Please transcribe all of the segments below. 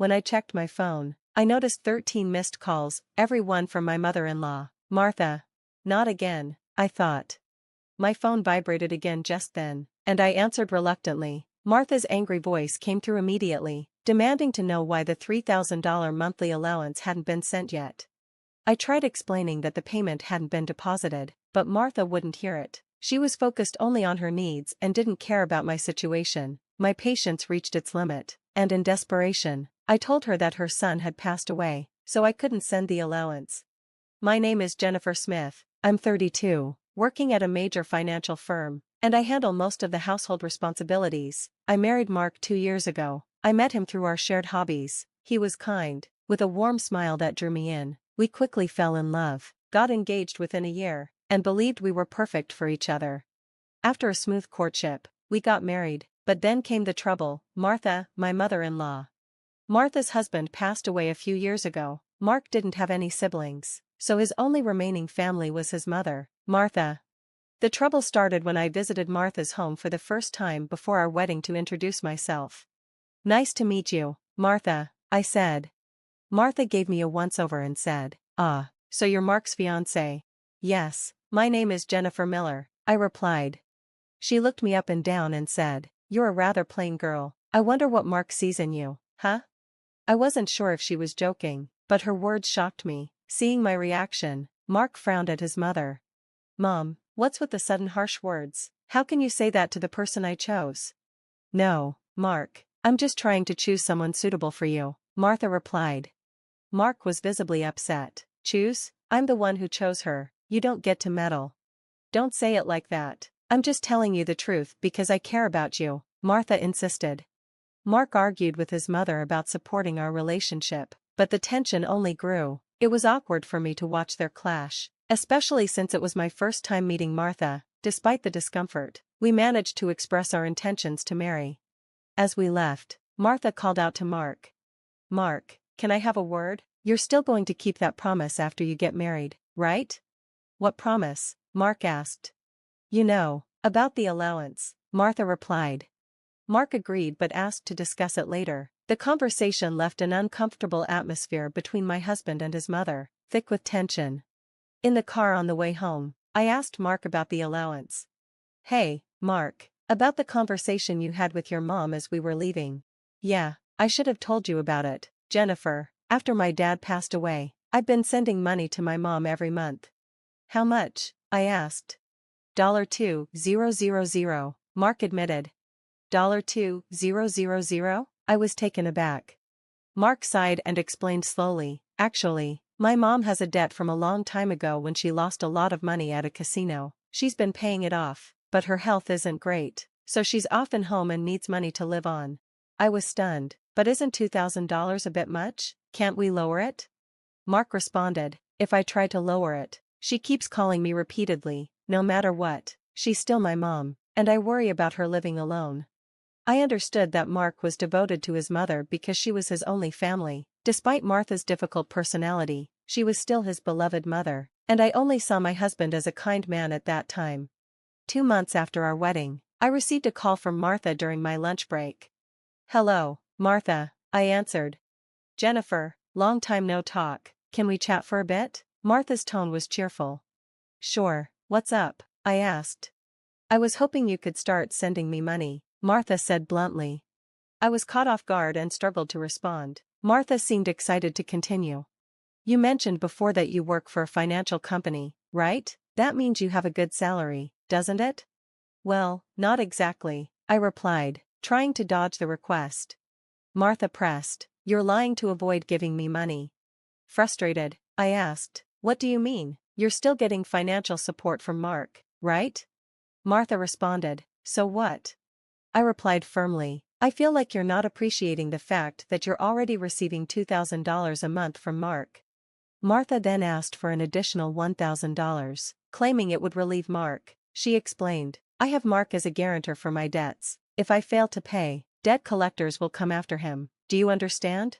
When I checked my phone, I noticed 13 missed calls, every one from my mother-in-law. Martha. Not again, I thought. My phone vibrated again just then, and I answered reluctantly. Martha's angry voice came through immediately, demanding to know why the $3,000 monthly allowance hadn't been sent yet. I tried explaining that the payment hadn't been deposited, but Martha wouldn't hear it. She was focused only on her needs and didn't care about my situation. My patience reached its limit, and in desperation, I told her that her son had passed away, so I couldn't send the allowance. My name is Jennifer Smith, I'm 32, working at a major financial firm, and I handle most of the household responsibilities. I married Mark 2 years ago. I met him through our shared hobbies. He was kind, with a warm smile that drew me in. We quickly fell in love, got engaged within a year, and believed we were perfect for each other. After a smooth courtship, we got married, but then came the trouble. Martha, my mother-in-law. Martha's husband passed away a few years ago. Mark didn't have any siblings, so his only remaining family was his mother, Martha. The trouble started when I visited Martha's home for the first time before our wedding to introduce myself. Nice to meet you, Martha, I said. Martha gave me a once-over and said, "Ah, so you're Mark's fiancée?" "Yes, my name is Jennifer Miller," I replied. She looked me up and down and said, "You're a rather plain girl. I wonder what Mark sees in you, huh?" I wasn't sure if she was joking, but her words shocked me. Seeing my reaction, Mark frowned at his mother. "Mom, what's with the sudden harsh words? How can you say that to the person I chose?" "No, Mark, I'm just trying to choose someone suitable for you," Martha replied. Mark was visibly upset. "Choose? I'm the one who chose her. You don't get to meddle." "Don't say it like that. I'm just telling you the truth because I care about you," Martha insisted. Mark argued with his mother about supporting our relationship, but the tension only grew. It was awkward for me to watch their clash, especially since it was my first time meeting Martha. Despite the discomfort, we managed to express our intentions to marry. As we left, Martha called out to Mark. "Mark, can I have a word? You're still going to keep that promise after you get married, right?" "What promise?" Mark asked. "You know, about the allowance," Martha replied. Mark agreed but asked to discuss it later. The conversation left an uncomfortable atmosphere between my husband and his mother, thick with tension. In the car on the way home, I asked Mark about the allowance. "Hey, Mark, about the conversation you had with your mom as we were leaving." "Yeah, I should have told you about it, Jennifer. After my dad passed away, I've been sending money to my mom every month." "How much?" I asked. $2,000, Mark admitted. $2,000? I was taken aback. Mark sighed and explained slowly, "Actually, my mom has a debt from a long time ago when she lost a lot of money at a casino. She's been paying it off, but her health isn't great, so she's often home and needs money to live on." I was stunned. "But isn't $2,000 a bit much? Can't we lower it?" Mark responded, "If I try to lower it, she keeps calling me repeatedly, no matter what. She's still my mom, and I worry about her living alone." I understood that Mark was devoted to his mother because she was his only family. Despite Martha's difficult personality, she was still his beloved mother, and I only saw my husband as a kind man at that time. 2 months after our wedding, I received a call from Martha during my lunch break. "Hello, Martha," I answered. "Jennifer, long time no talk. Can we chat for a bit?" Martha's tone was cheerful. "Sure, what's up?" I asked. "I was hoping you could start sending me money," Martha said bluntly. I was caught off guard and struggled to respond. Martha seemed excited to continue. "You mentioned before that you work for a financial company, right? That means you have a good salary, doesn't it?" "Well, not exactly," I replied, trying to dodge the request. Martha pressed, "You're lying to avoid giving me money." Frustrated, I asked, "What do you mean? You're still getting financial support from Mark, right?" Martha responded, "So what?" I replied firmly, "I feel like you're not appreciating the fact that you're already receiving $2,000 a month from Mark." Martha then asked for an additional $1,000, claiming it would relieve Mark. She explained, "I have Mark as a guarantor for my debts. If I fail to pay, debt collectors will come after him. Do you understand?"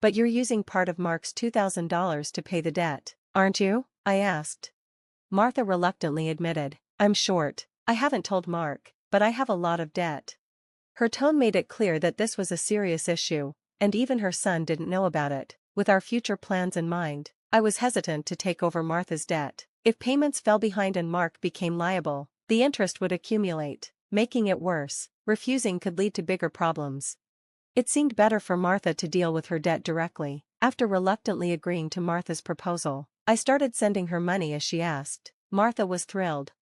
"But you're using part of Mark's $2,000 to pay the debt, aren't you?" I asked. Martha reluctantly admitted, "I'm short. I haven't told Mark, but I have a lot of debt." Her tone made it clear that this was a serious issue, and even her son didn't know about it. With our future plans in mind, I was hesitant to take over Martha's debt. If payments fell behind and Mark became liable, the interest would accumulate, making it worse. Refusing could lead to bigger problems. It seemed better for Martha to deal with her debt directly. After reluctantly agreeing to Martha's proposal, I started sending her money as she asked. Martha was thrilled.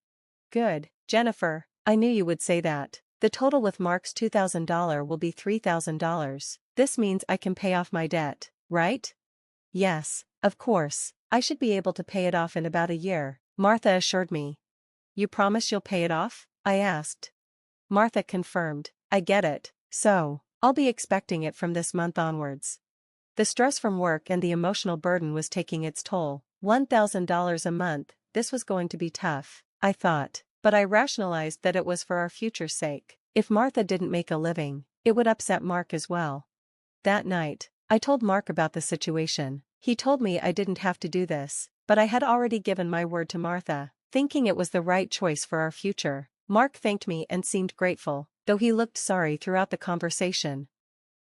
Good, Jennifer, I knew you would say that. The total with Mark's $2,000 will be $3,000. This means I can pay off my debt, right? Yes, of course. I should be able to pay it off in about a year, Martha assured me. You promise you'll pay it off? I asked. Martha confirmed. I get it, so I'll be expecting it from this month onwards. The stress from work and the emotional burden was taking its toll. $1,000 a month, this was going to be tough, I thought, but I rationalized that it was for our future's sake. If Martha didn't make a living, it would upset Mark as well. That night, I told Mark about the situation. He told me I didn't have to do this, but I had already given my word to Martha, thinking it was the right choice for our future. Mark thanked me and seemed grateful, though he looked sorry throughout the conversation.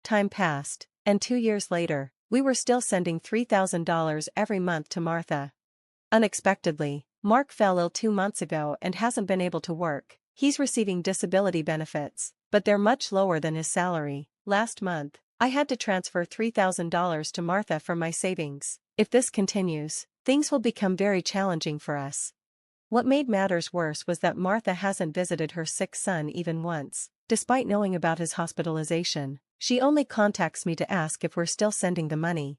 Time passed, and 2 years later, we were still sending $3,000 every month to Martha. Unexpectedly, Mark fell ill 2 months ago and hasn't been able to work. He's receiving disability benefits, but they're much lower than his salary. Last month, I had to transfer $3,000 to Martha from my savings. If this continues, things will become very challenging for us. What made matters worse was that Martha hasn't visited her sick son even once. Despite knowing about his hospitalization, she only contacts me to ask if we're still sending the money.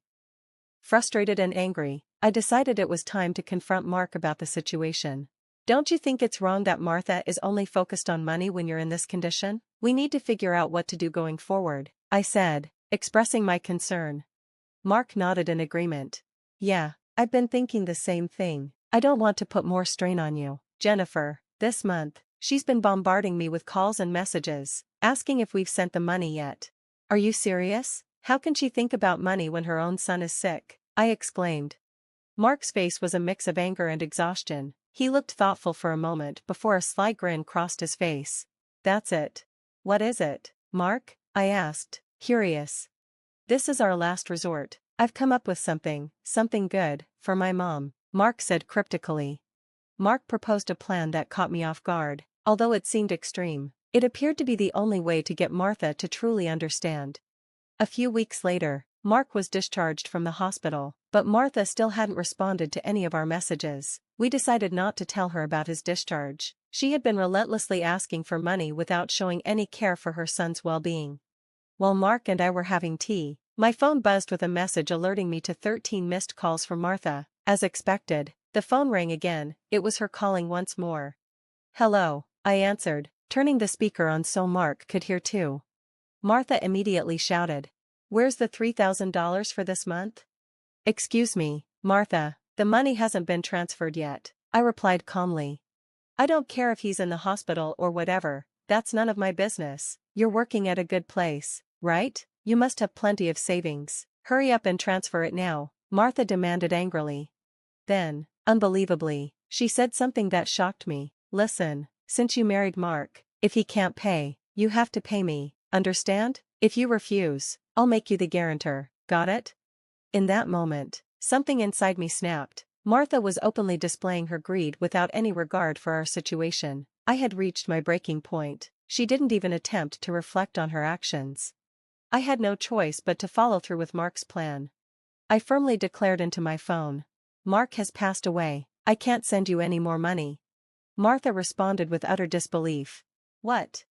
Frustrated and angry, I decided it was time to confront Mark about the situation. Don't you think it's wrong that Martha is only focused on money when you're in this condition? We need to figure out what to do going forward, I said, expressing my concern. Mark nodded in agreement. Yeah, I've been thinking the same thing. I don't want to put more strain on you, Jennifer. This month, she's been bombarding me with calls and messages, asking if we've sent the money yet. Are you serious? How can she think about money when her own son is sick? I exclaimed. Mark's face was a mix of anger and exhaustion. He looked thoughtful for a moment before a sly grin crossed his face. That's it. What is it, Mark? I asked, curious. This is our last resort. I've come up with something good, for my mom, Mark said cryptically. Mark proposed a plan that caught me off guard, although it seemed extreme. It appeared to be the only way to get Martha to truly understand. A few weeks later, Mark was discharged from the hospital, but Martha still hadn't responded to any of our messages. We decided not to tell her about his discharge. She had been relentlessly asking for money without showing any care for her son's well-being. While Mark and I were having tea, my phone buzzed with a message alerting me to 13 missed calls from Martha. As expected, the phone rang again. It was her calling once more. Hello, I answered, turning the speaker on so Mark could hear too. Martha immediately shouted, "Where's the $3,000 for this month?" "Excuse me, Martha, the money hasn't been transferred yet," I replied calmly. "I don't care if he's in the hospital or whatever, that's none of my business. You're working at a good place, right? You must have plenty of savings. Hurry up and transfer it now," Martha demanded angrily. Then, unbelievably, she said something that shocked me. "Listen, since you married Mark, if he can't pay, you have to pay me, understand? If you refuse, I'll make you the guarantor, got it?" In that moment, something inside me snapped. Martha was openly displaying her greed without any regard for our situation. I had reached my breaking point. She didn't even attempt to reflect on her actions. I had no choice but to follow through with Mark's plan. I firmly declared into my phone, "Mark has passed away. I can't send you any more money." Martha responded with utter disbelief. "What?"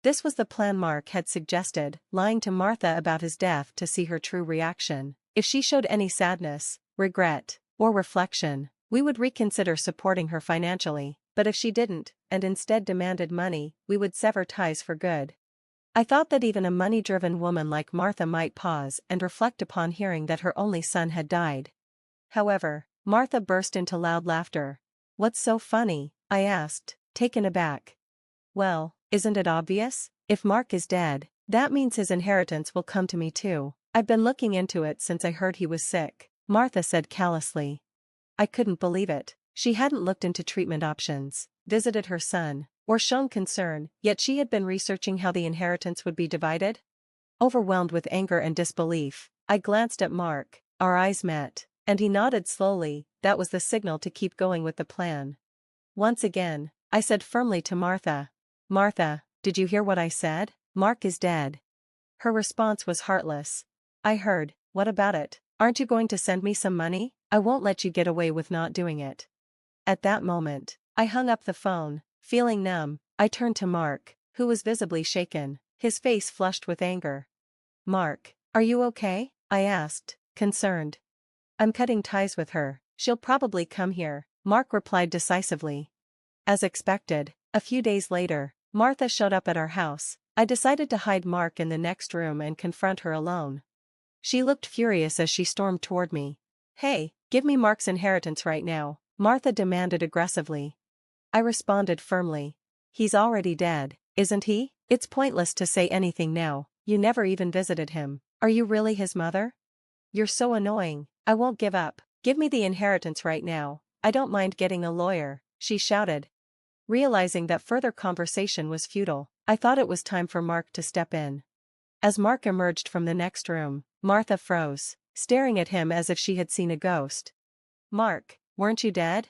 This was the plan Mark had suggested, lying to Martha about his death to see her true reaction. If she showed any sadness, regret, or reflection, we would reconsider supporting her financially, but if she didn't, and instead demanded money, we would sever ties for good. I thought that even a money-driven woman like Martha might pause and reflect upon hearing that her only son had died. However, Martha burst into loud laughter. "What's so funny?" I asked, taken aback. "Well, isn't it obvious? If Mark is dead, that means his inheritance will come to me too. I've been looking into it since I heard he was sick," Martha said callously. I couldn't believe it. She hadn't looked into treatment options, visited her son, or shown concern, yet she had been researching how the inheritance would be divided. Overwhelmed with anger and disbelief, I glanced at Mark. Our eyes met, and he nodded slowly. That was the signal to keep going with the plan. Once again, I said firmly to Martha, "Martha, did you hear what I said? Mark is dead." Her response was heartless. "I heard, what about it? Aren't you going to send me some money? I won't let you get away with not doing it." At that moment, I hung up the phone. Feeling numb, I turned to Mark, who was visibly shaken, his face flushed with anger. "Mark, are you okay?" I asked, concerned. "I'm cutting ties with her. She'll probably come here," Mark replied decisively. As expected, a few days later, Martha showed up at our house. I decided to hide Mark in the next room and confront her alone. She looked furious as she stormed toward me. "Hey, give me Mark's inheritance right now," Martha demanded aggressively. I responded firmly. "He's already dead, isn't he? It's pointless to say anything now, you never even visited him. Are you really his mother? You're so annoying, I won't give up. Give me the inheritance right now. I don't mind getting a lawyer," she shouted. Realizing that further conversation was futile, I thought it was time for Mark to step in. As Mark emerged from the next room, Martha froze, staring at him as if she had seen a ghost. "Mark, weren't you dead?"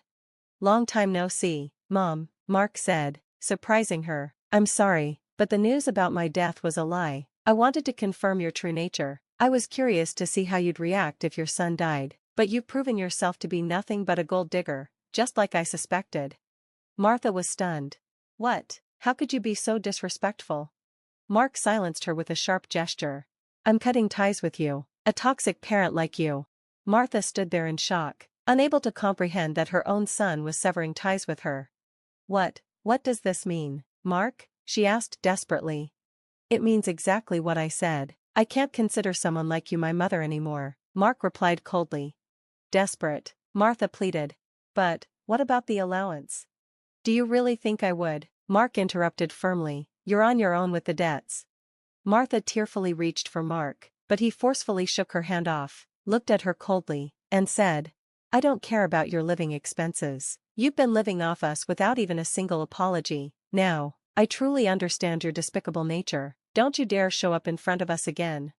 "Long time no see, Mom," Mark said, surprising her. "I'm sorry, but the news about my death was a lie. I wanted to confirm your true nature. I was curious to see how you'd react if your son died, but you've proven yourself to be nothing but a gold digger, just like I suspected." Martha was stunned. "What? How could you be so disrespectful?" Mark silenced her with a sharp gesture. "I'm cutting ties with you, a toxic parent like you." Martha stood there in shock, unable to comprehend that her own son was severing ties with her. What does this mean, Mark?" she asked desperately. "It means exactly what I said. I can't consider someone like you my mother anymore," Mark replied coldly. Desperate, Martha pleaded. "But, what about the allowance?" "Do you really think I would?" Mark interrupted firmly. "You're on your own with the debts." Martha tearfully reached for Mark, but he forcefully shook her hand off, looked at her coldly, and said, "I don't care about your living expenses. You've been living off us without even a single apology. Now, I truly understand your despicable nature. Don't you dare show up in front of us again."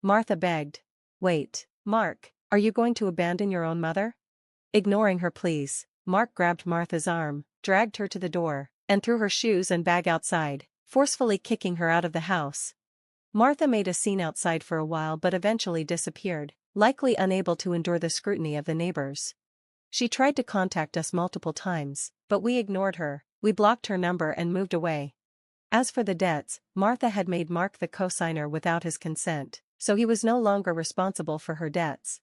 Martha begged. "Wait, Mark, are you going to abandon your own mother?" Ignoring her pleas, Mark grabbed Martha's arm, dragged her to the door, and threw her shoes and bag outside, forcefully kicking her out of the house. Martha made a scene outside for a while but eventually disappeared, likely unable to endure the scrutiny of the neighbors. She tried to contact us multiple times, but we ignored her. We blocked her number and moved away. As for the debts, Martha had made Mark the co-signer without his consent, so he was no longer responsible for her debts.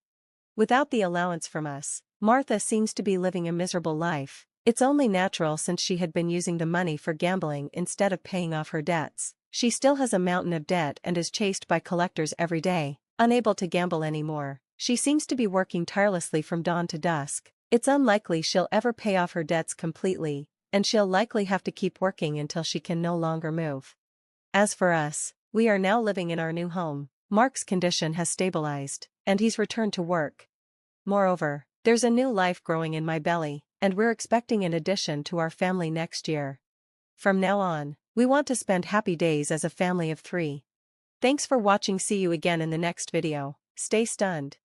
Without the allowance from us, Martha seems to be living a miserable life. It's only natural since she had been using the money for gambling instead of paying off her debts. She still has a mountain of debt and is chased by collectors every day, unable to gamble anymore. She seems to be working tirelessly from dawn to dusk. It's unlikely she'll ever pay off her debts completely, and she'll likely have to keep working until she can no longer move. As for us, we are now living in our new home. Mark's condition has stabilized, and he's returned to work. Moreover, there's a new life growing in my belly, and we're expecting an addition to our family next year. From now on, we want to spend happy days as a family of 3. Thanks for watching. See you again in the next video. Stay stunned.